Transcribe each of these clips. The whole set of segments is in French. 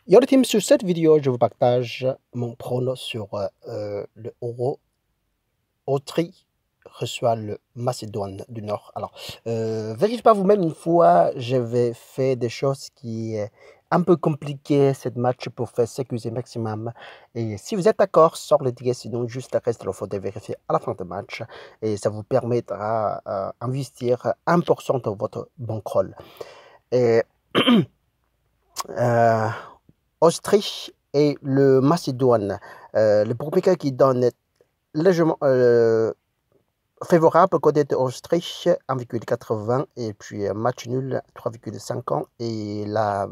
Yo le team, sur cette vidéo, je vous partage mon prono sur le Euro. Autriche reçoit le Macédoine du Nord. Alors, vérifiez pas vous-même une fois, j'avais fait des choses qui est un peu compliquées cette match pour faire sécuriser maximum. Et si vous êtes d'accord, sort le ticket, sinon juste reste, il faut vérifier à la fin du match. Et ça vous permettra d'investir 1% de votre bankroll. Et euh, Autriche et le Macédoine. Le premier qui donne légèrement favorable côté de l'Autriche 1,80 et puis match nul 3,50 et la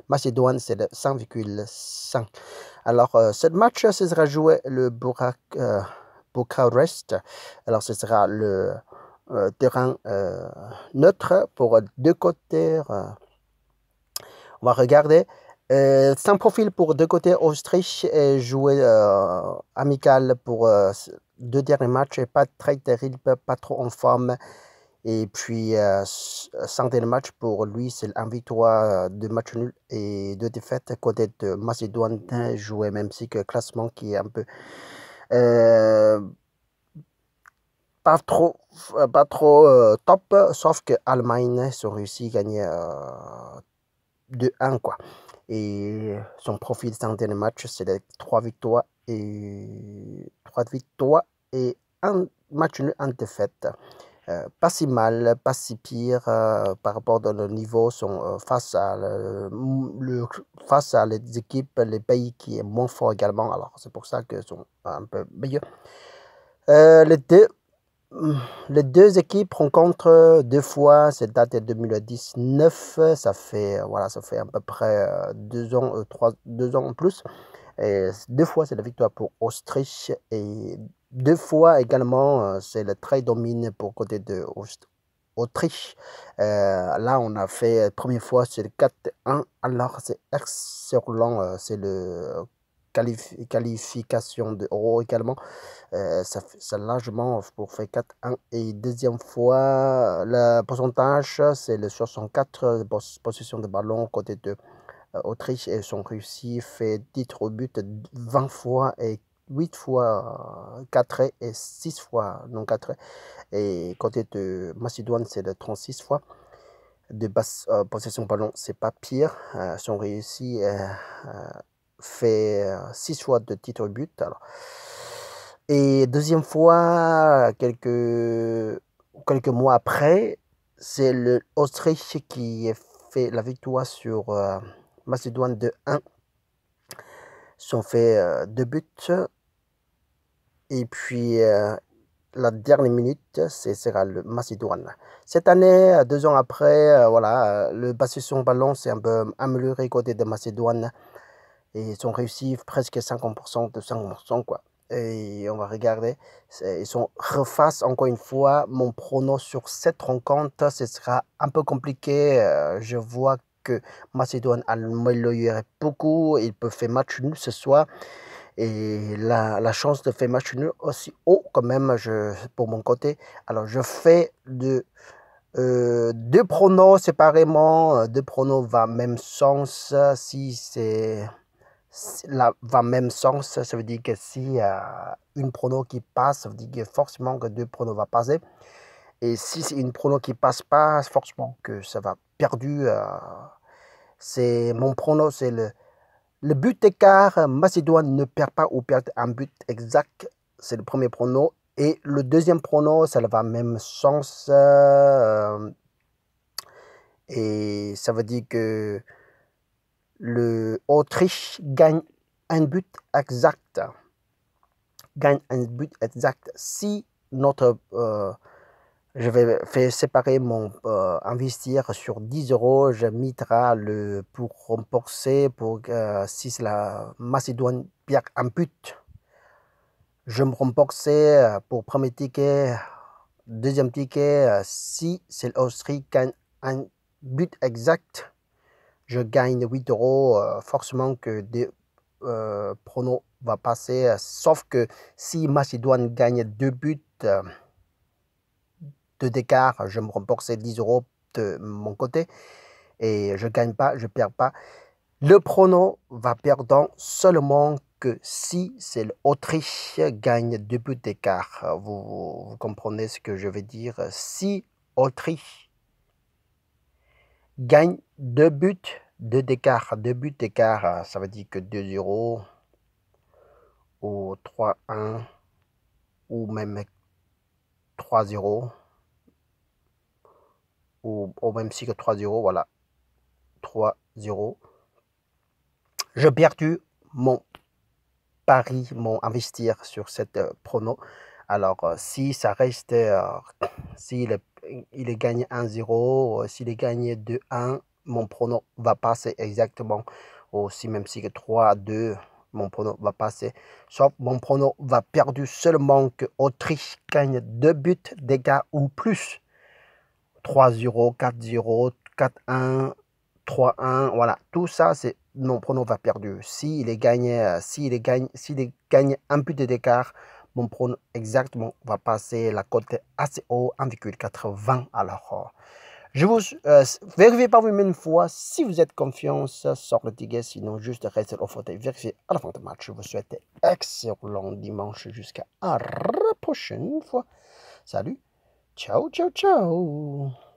Macédoine c'est le 5,5. Alors ce match ce sera joué le Bucarest. Alors ce sera le terrain neutre pour deux côtés. On va regarder. Sans profil pour deux côtés, Autriche est joué amical pour deux derniers matchs, et pas très terrible, pas trop en forme. Et puis, sans dernier match pour lui, c'est un victoire, deux matchs nuls et deux défaites. Côté de Macédoine, joué même si que classement qui est un peu pas trop, top, sauf que Allemagne ont réussi à gagner 2-1 quoi. Et son profil dans dernier match, c'est les 3 victoires et un match nul, en défaite. Pas si mal, pas si pire par rapport dans le niveau sont face à face à les équipes, les pays qui est moins fort également. Alors c'est pour ça que sont un peu meilleurs. Les deux les deux équipes rencontrent deux fois, c'est date de 2019, ça fait, voilà, ça fait à peu près 2 ans, 2 ans en plus. Et deux fois, c'est la victoire pour Autriche et deux fois également, c'est le très domine pour côté de Autriche. Là, on a fait, première fois, c'est le 4-1, alors c'est excellent, c'est le qualification de Euro également. Ça largement pour faire 4-1. Et deuxième fois, le pourcentage, c'est le 64 possession de ballon côté de Autriche. Et sont réussi fait 10 au but 20 fois et 8 fois 4 et 6 fois non 4. Et côté de Macédoine, c'est le 36 fois de basse possession de ballon, c'est pas pire. Sont réussi fait 6 fois de titre au but. Alors, et deuxième fois, quelques mois après, c'est l'Autriche qui fait la victoire sur Macédoine de 1. Sont fait 2 buts. Et puis, la dernière minute, ce sera le Macédoine. Cette année, 2 ans après, voilà, le possession ballon s'est un peu amélioré côté de Macédoine. Et ils ont réussi presque 50% de 50%, quoi. Et on va regarder. Ils sont reface encore une fois. Mon prono sur cette rencontre, ce sera un peu compliqué. Je vois que Macédoine a amélioré beaucoup. Il peut faire match nul ce soir. Et la chance de faire match nul aussi haut quand même pour mon côté. Alors je fais deux pronos séparément. Deux pronos va même sens. Si c'est va même sens, ça veut dire que si une prono qui passe, ça veut dire que forcément que deux pronos vont passer. Et si c'est une prono qui passe pas, forcément que ça va perdu. C'est mon prono, c'est le but écart. Macédoine ne perd pas ou perd un but exact. C'est le premier prono. Et le deuxième prono, ça va même sens. Et ça veut dire que l'Autriche gagne un but exact. Gagne un but exact. Si notre je vais faire séparer mon investir sur 10 euros, je mettrai le pour rembourser pour si la Macédoine perd un but, je me rembourser pour premier ticket, deuxième ticket, si c'est l'Australie gagne un but exact, je gagne 8 euros, forcément que des pronos va passer, sauf que si Macédoine gagne deux buts d'écart, je me rembourse 10 euros de mon côté et je gagne pas, je perds pas. Le pronom va perdre seulement que si c'est l'Autriche gagne 2 buts d'écart. Vous comprenez ce que je veux dire? Si Autriche gagne 2 buts d'écart, 2 buts d'écart, ça veut dire que 2-0 ou 3-1 ou même 3-0 ou même si que 3-0, voilà, 3-0. Je perdu mon pari, mon investir sur cette prono. Alors, si ça reste, s'il il est gagné 1-0, s'il est gagné 2-1, mon prono va passer exactement. Aussi, même si que 3-2, mon prono va passer. Sauf mon prono va perdre seulement que Autriche gagne 2 buts d'écart ou plus. 3-0, 4-0, 4-1, 3-1, voilà. Tout ça, c'est mon prono va perdu. S'il est gagné, s'il est gagné un but d'écart, mon prono exactement va passer la cote assez haut, 1,80. Alors, je vous vérifiez par vous-même une fois si vous êtes confiance sur le ticket, sinon juste restez au fauteuil, vérifiez à la fin du match. Je vous souhaite excellent dimanche jusqu'à la prochaine fois. Salut, ciao, ciao, ciao.